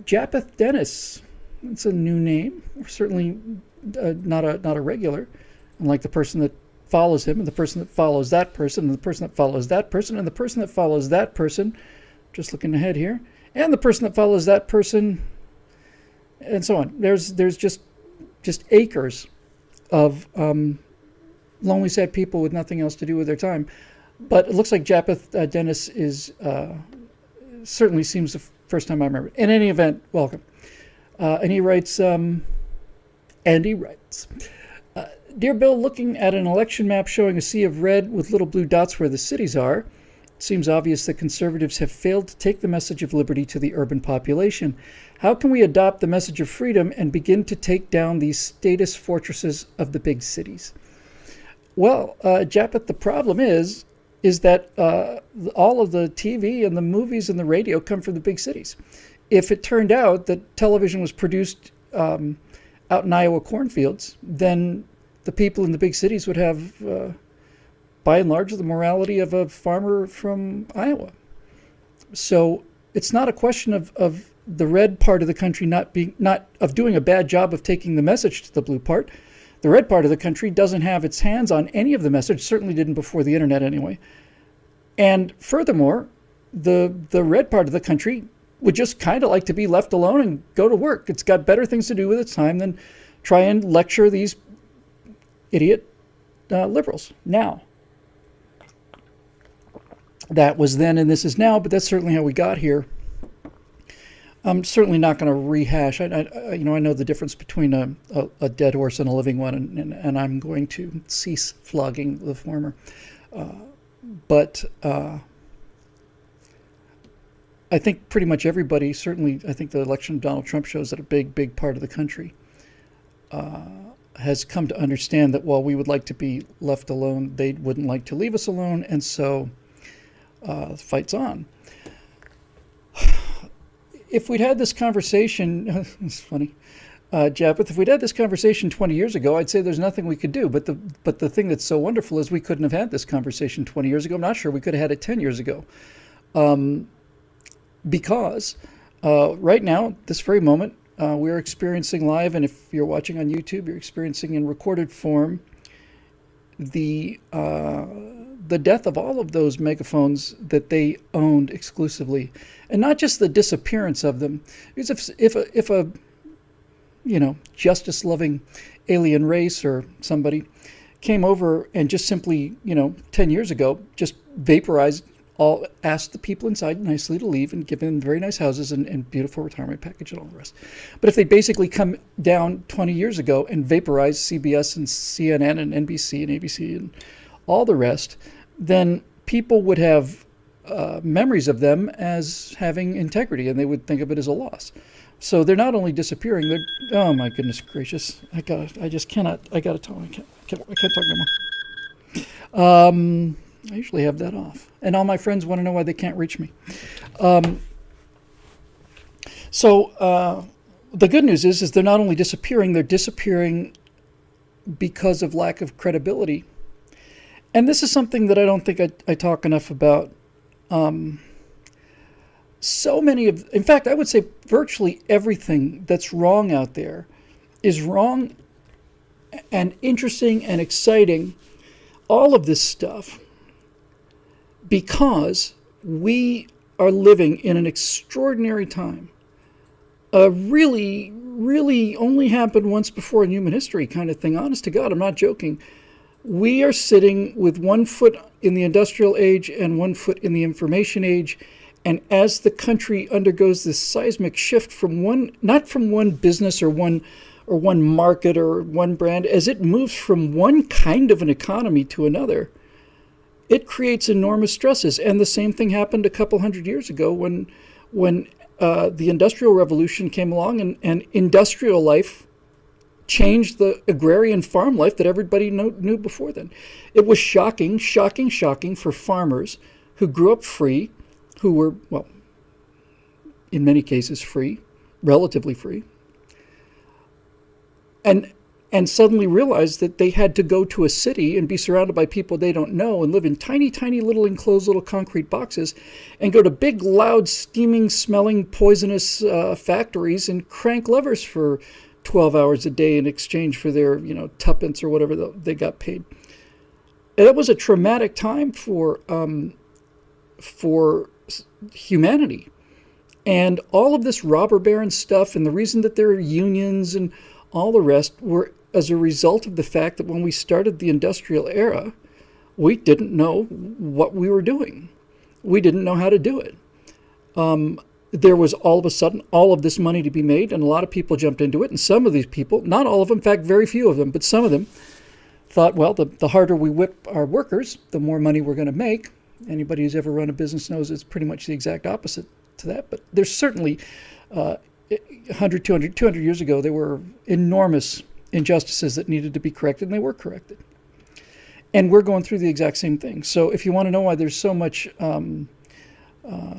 Japheth Dennis. It's a new name. Certainly not a regular. Unlike the person that follows him, and the person that follows that person, and the person that follows that person, and the person that follows that person. Just looking ahead here, and the person that follows that person, and so on. There's just acres of lonely, sad people with nothing else to do with their time. But it looks like Japheth Dennis is certainly seems the first time I remember. In any event, welcome. And he writes, Dear Bill, looking at an election map showing a sea of red with little blue dots where the cities are, it seems obvious that conservatives have failed to take the message of liberty to the urban population. How can we adopt the message of freedom and begin to take down these status fortresses of the big cities? Well, Japheth, the problem is that all of the TV and the movies and the radio come from the big cities. If it turned out that television was produced out in Iowa cornfields, then the people in the big cities would have, by and large, the morality of a farmer from Iowa. So it's not a question of the red part of the country not of doing a bad job of taking the message to the blue part. The red part of the country doesn't have its hands on any of the message, certainly didn't before the internet anyway. And furthermore, the red part of the country would just kind of like to be left alone and go to work. It's got better things to do with its time than try and lecture these idiot liberals. Now, that was then and this is now, but that's certainly how we got here. I'm certainly not going to rehash. I know the difference between a dead horse and a living one, and I'm going to cease flogging the former. But I think pretty much everybody, certainly I think the election of Donald Trump shows that a big part of the country has come to understand that while we would like to be left alone, they wouldn't like to leave us alone, and so the fight's on. If we'd had this conversation, it's funny, Japheth, if we'd had this conversation 20 years ago, I'd say there's nothing we could do. But the thing that's so wonderful is we couldn't have had this conversation 20 years ago. I'm not sure we could have had it 10 years ago. Because right now, this very moment, we're experiencing live, and if you're watching on YouTube, you're experiencing in recorded form the death of all of those megaphones that they owned exclusively, and not just the disappearance of them. Because if a justice-loving alien race or somebody came over and just simply 10 years ago just vaporized asked the people inside nicely to leave and give them very nice houses and beautiful retirement package and all the rest. But if they basically come down 20 years ago and vaporize CBS and CNN and NBC and ABC and all the rest, then people would have memories of them as having integrity, and they would think of it as a loss. So they're not only disappearing, they're, oh my goodness gracious, I gotta tell them, I can't talk no more. I usually have that off. And all my friends want to know why they can't reach me. So the good news is they're not only disappearing, they're disappearing because of lack of credibility. And this is something that I don't think I talk enough about. So many in fact, I would say virtually everything that's wrong out there is wrong and interesting and exciting. All of this stuff, because we are living in an extraordinary time. Really only happened once before in human history kind of thing. Honest to God, I'm not joking. We are sitting with one foot in the industrial age and one foot in the information age. And as the country undergoes this seismic shift from not from one business or one market or one brand, as it moves from one kind of an economy to another, it creates enormous stresses. And the same thing happened a couple hundred years ago when the Industrial Revolution came along and industrial life changed the agrarian farm life that everybody knew before then. It was shocking for farmers who grew up free, who were, well, in many cases free, relatively free. And and suddenly realize that they had to go to a city and be surrounded by people they don't know and live in tiny, tiny little enclosed little concrete boxes and go to big, loud, steaming, smelling, poisonous factories and crank levers for 12 hours a day in exchange for their, tuppence or whatever they got paid. And that was a traumatic time for humanity. And all of this robber baron stuff and the reason that there are unions and all the rest were as a result of the fact that when we started the industrial era, we didn't know what we were doing. We didn't know how to do it. There was all of a sudden all of this money to be made, and a lot of people jumped into it. And some of these people, not all of them, in fact, very few of them, but some of them thought, well, the harder we whip our workers, the more money we're going to make. Anybody who's ever run a business knows it's pretty much the exact opposite to that. But there's certainly 100, 200 years ago, there were enormous injustices that needed to be corrected, and they were corrected. And we're going through the exact same thing. So if you want to know why there's so much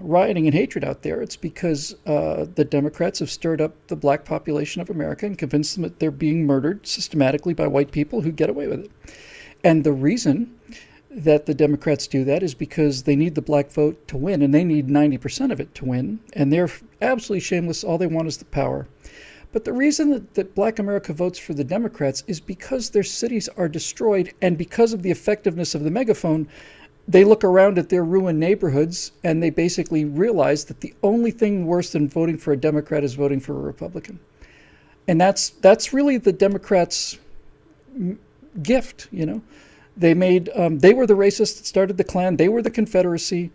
rioting and hatred out there, it's because the Democrats have stirred up the black population of America and convinced them that they're being murdered systematically by white people who get away with it. And the reason that the Democrats do that is because they need the black vote to win, and they need 90% of it to win. And they're absolutely shameless. All they want is the power. But the reason that black America votes for the Democrats is because their cities are destroyed, and because of the effectiveness of the megaphone, they look around at their ruined neighborhoods and they basically realize that the only thing worse than voting for a Democrat is voting for a Republican. And that's really the Democrats' gift, They were the racists that started the Klan, they were the Confederacy,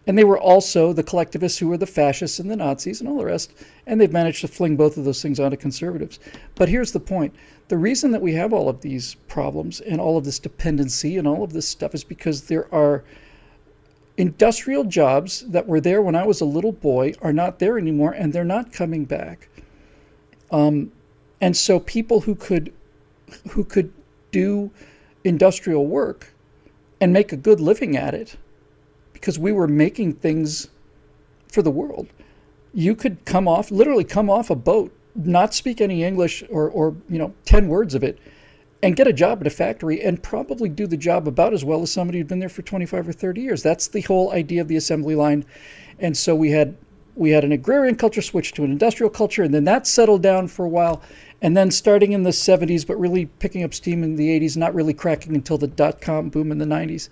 and they were also the collectivists who were the fascists and the Nazis and all the rest, and they've managed to fling both of those things onto conservatives. But here's the point. The reason that we have all of these problems and all of this dependency and all of this stuff is because there are industrial jobs that were there when I was a little boy are not there anymore, and they're not coming back. And so people who could do industrial work and make a good living at it, because we were making things for the world. You could literally come off a boat, not speak any English or 10 words of it, and get a job at a factory and probably do the job about as well as somebody who'd been there for 25 or 30 years. That's the whole idea of the assembly line. And so we had an agrarian culture switch to an industrial culture, and then that settled down for a while. And then starting in the 70s, but really picking up steam in the 80s, not really cracking until the dot-com boom in the 90s,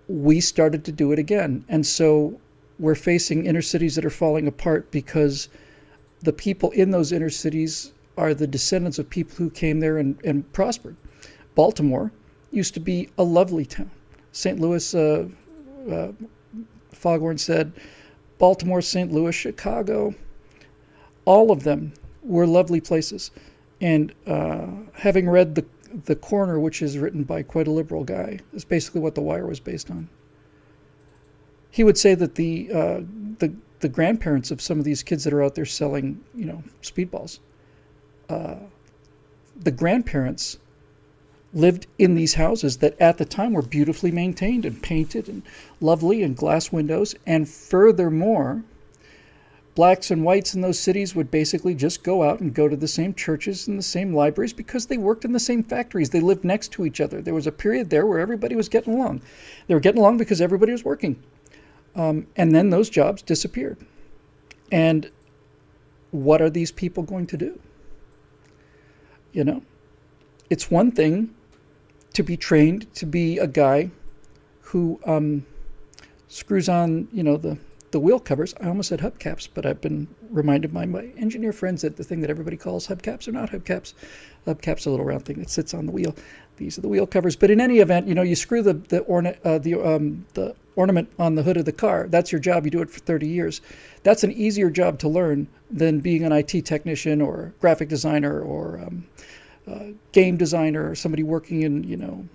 we started to do it again. And so we're facing inner cities that are falling apart because the people in those inner cities are the descendants of people who came there and prospered. Baltimore used to be a lovely town. St. Louis, Foghorn said, Baltimore, St. Louis, Chicago, all of them were lovely places. And having read the Corner, which is written by quite a liberal guy, is basically what The Wire was based on. He would say that the grandparents of some of these kids that are out there selling, speedballs, the grandparents lived in these houses that at the time were beautifully maintained and painted and lovely and glass windows. And furthermore, blacks and whites in those cities would basically just go out and go to the same churches and the same libraries because they worked in the same factories. They lived next to each other. There was a period there where everybody was getting along. They were getting along because everybody was working. And then those jobs disappeared. And what are these people going to do? It's one thing to be trained to be a guy who screws on, the wheel covers. I almost said hubcaps, but I've been reminded by my engineer friends that the thing that everybody calls hubcaps are not hubcaps. Hubcaps are a little round thing that sits on the wheel. These are the wheel covers. But in any event, you screw the ornament on the hood of the car. That's your job. You do it for 30 years. That's an easier job to learn than being an IT technician or graphic designer or game designer or somebody working in,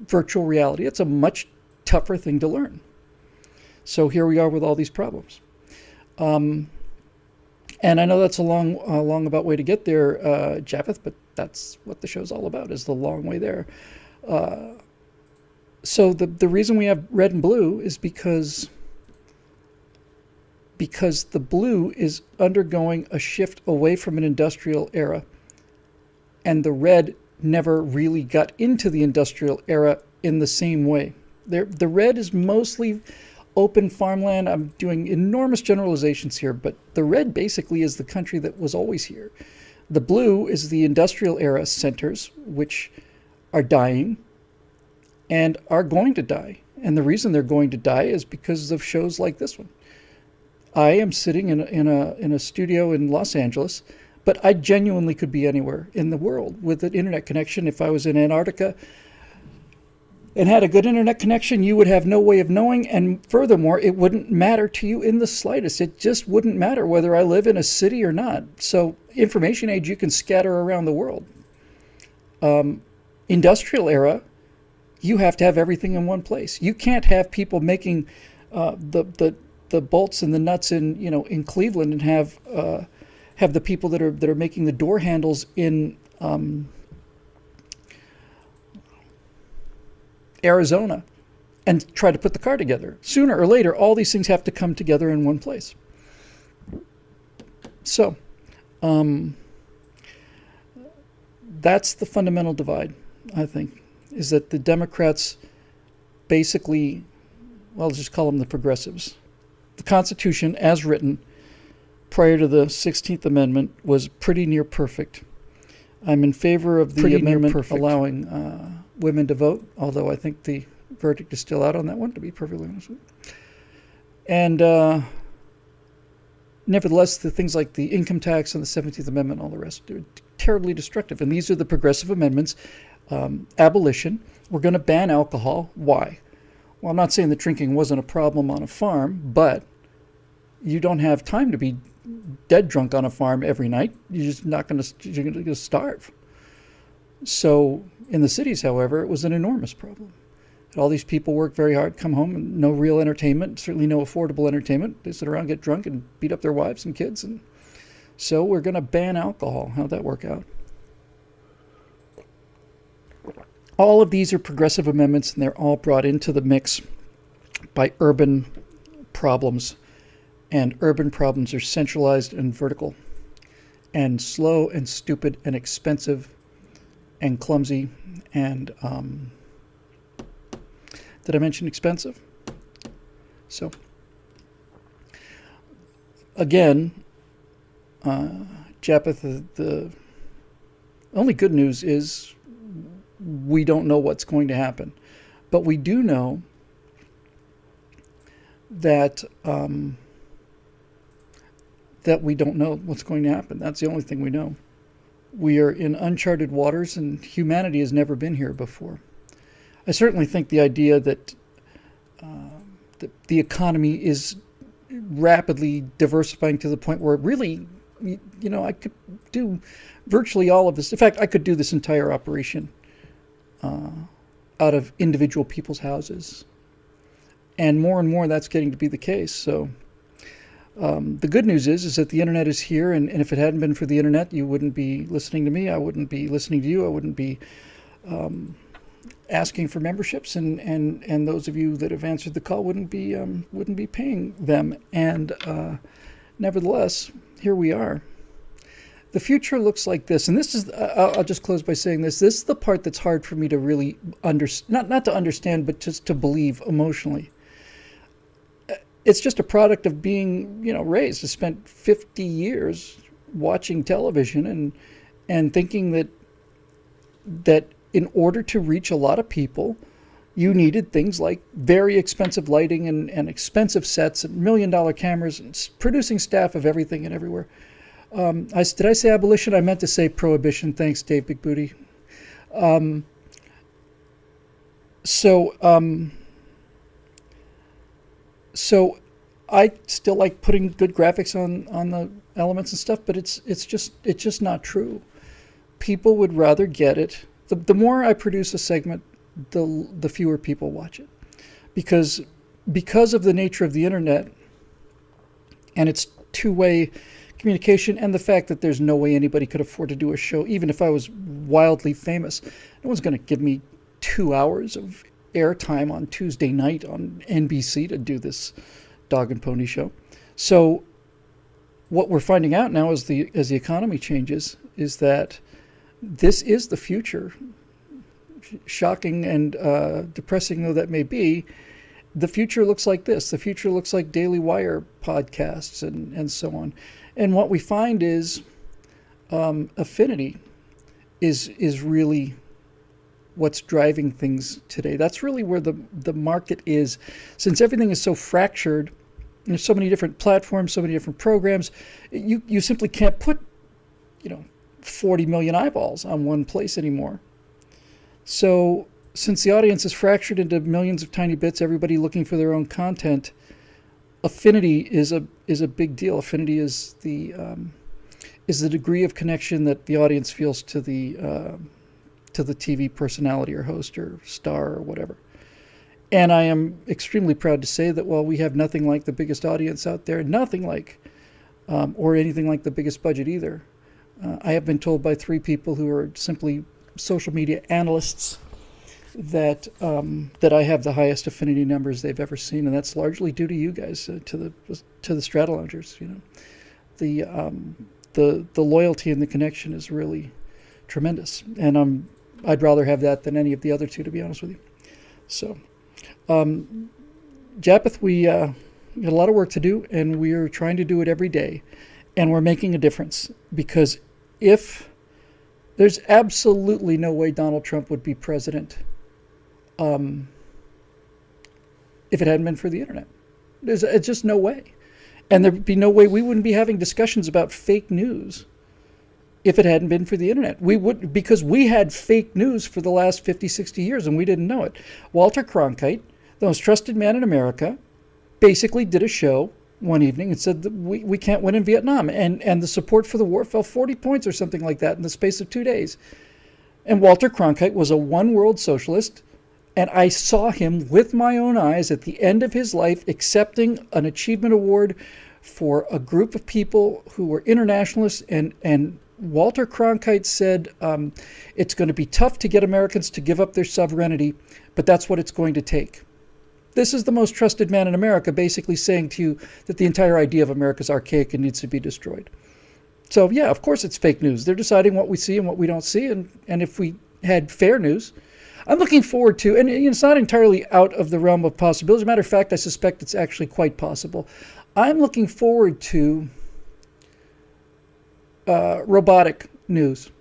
virtual reality. It's a much tougher thing to learn. So here we are with all these problems. And I know that's a long about way to get there, Japheth, but that's what the show's all about, is the long way there. So the reason we have red and blue is because the blue is undergoing a shift away from an industrial era and the red never really got into the industrial era in the same way. The red is mostly open farmland. I'm doing enormous generalizations here, but the red basically is the country that was always here. The blue is the industrial era centers, which are dying and are going to die. And the reason they're going to die is because of shows like this one. I am sitting in a studio in Los Angeles, but I genuinely could be anywhere in the world with an internet connection. If I was in Antarctica and had a good internet connection, you would have no way of knowing. And furthermore, it wouldn't matter to you in the slightest. It just wouldn't matter whether I live in a city or not. So information age, you can scatter around the world. Industrial era, you have to have everything in one place. You can't have people making the bolts and the nuts in Cleveland and have the people that are making the door handles in Arizona and try to put the car together. Sooner or later, all these things have to come together in one place. So that's the fundamental divide, I think, is that the Democrats basically, well, let's just call them the progressives. The Constitution, as written prior to the 16th Amendment, was pretty near perfect. I'm in favor of the amendment allowing women to vote, although I think the verdict is still out on that one, to be perfectly honest with you. And nevertheless, the things like the income tax and the 17th Amendment and all the rest are terribly destructive. And these are the progressive amendments. Abolition. We're going to ban alcohol. Why? Well, I'm not saying that drinking wasn't a problem on a farm, but you don't have time to be dead drunk on a farm every night. You're just not going to, you're going to starve. So in the cities, however, it was an enormous problem. And all these people work very hard, come home, and no real entertainment, certainly no affordable entertainment. They sit around, get drunk, and beat up their wives and kids. And so we're going to ban alcohol. How'd that work out? All of these are progressive amendments, and they're all brought into the mix by urban problems. And urban problems are centralized and vertical, and slow and stupid and expensive and clumsy. And did I mention expensive? So again, Japheth, the only good news is we don't know what's going to happen, but we do know that that we don't know what's going to happen. That's the only thing we know. We are in uncharted waters, and humanity has never been here before. I certainly think the idea that the economy is rapidly diversifying to the point where really, I could do virtually all of this. In fact, I could do this entire operation out of individual people's houses. And more that's getting to be the case. So the good news is that the internet is here, and if it hadn't been for the internet, you wouldn't be listening to me. I wouldn't be listening to you. I wouldn't be asking for memberships, and those of you that have answered the call wouldn't be paying them. And nevertheless, here we are. The future looks like this, and this is, I'll just close by saying this. This is the part that's hard for me to really not to understand, but just to believe emotionally. It's just a product of being, raised. I spent 50 years watching television and thinking that in order to reach a lot of people, you needed things like very expensive lighting and expensive sets and $1 million cameras and producing staff of everything and everywhere. Did I say abolition? I meant to say prohibition. Thanks, Dave Big Booty. So I still like putting good graphics on the elements and stuff, but it's just not true. People would rather get it. The more I produce a segment, the fewer people watch it, because of the nature of the internet and its two-way communication, and the fact that there's no way anybody could afford to do a show, even if I was wildly famous. No one's going to give me 2 hours of airtime on Tuesday night on NBC to do this dog and pony show. So what we're finding out now as the economy changes is that This is the future. Shocking and depressing though that may be, the future looks like this. The future looks like Daily Wire podcasts and so on. And what we find is affinity is really what's driving things today. That's really where the market is. Since everything is so fractured, there's so many different platforms, so many different programs, you simply can't put, 40 million eyeballs on one place anymore. So since the audience is fractured into millions of tiny bits, everybody looking for their own content, affinity is a big deal. Affinity is the degree of connection that the audience feels to the TV personality or host or star or whatever. And I am extremely proud to say that while we have nothing like the biggest audience out there, nothing like, or anything like the biggest budget either, I have been told by 3 people who are simply social media analysts that I have the highest affinity numbers they've ever seen, and that's largely due to you guys, to the Stratoloungers. The loyalty and the connection is really tremendous, and I'd rather have that than any of the other 2, to be honest with you. So, Japheth, we got a lot of work to do, and we're trying to do it every day, and we're making a difference, because if there's absolutely no way Donald Trump would be president if it hadn't been for the internet. It's just no way. And there'd be no way we wouldn't be having discussions about fake news if it hadn't been for the internet. We would, because we had fake news for the last 50, 60 years and we didn't know it. Walter Cronkite, the most trusted man in America, basically did a show one evening and said that we can't win in Vietnam. And the support for the war fell 40 points or something like that in the space of 2 days. And Walter Cronkite was a one-world socialist, and I saw him with my own eyes at the end of his life accepting an achievement award for a group of people who were internationalists. And Walter Cronkite said, it's going to be tough to get Americans to give up their sovereignty, but that's what it's going to take. This is the most trusted man in America basically saying to you that the entire idea of America is archaic and needs to be destroyed. So, yeah, of course it's fake news. They're deciding what we see and what we don't see. And if we had fair news, I'm looking forward to, and it's not entirely out of the realm of possibility. As a matter of fact, I suspect it's actually quite possible. I'm looking forward to robotic news.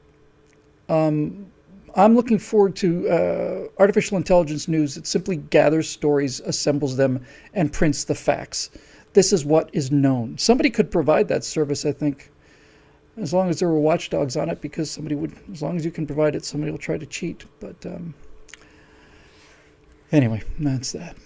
I'm looking forward to artificial intelligence news that simply gathers stories, assembles them, and prints the facts. This is what is known. Somebody could provide that service, I think, as long as there were watchdogs on it, because somebody would, as long as you can provide it, somebody will try to cheat. But anyway, that's that.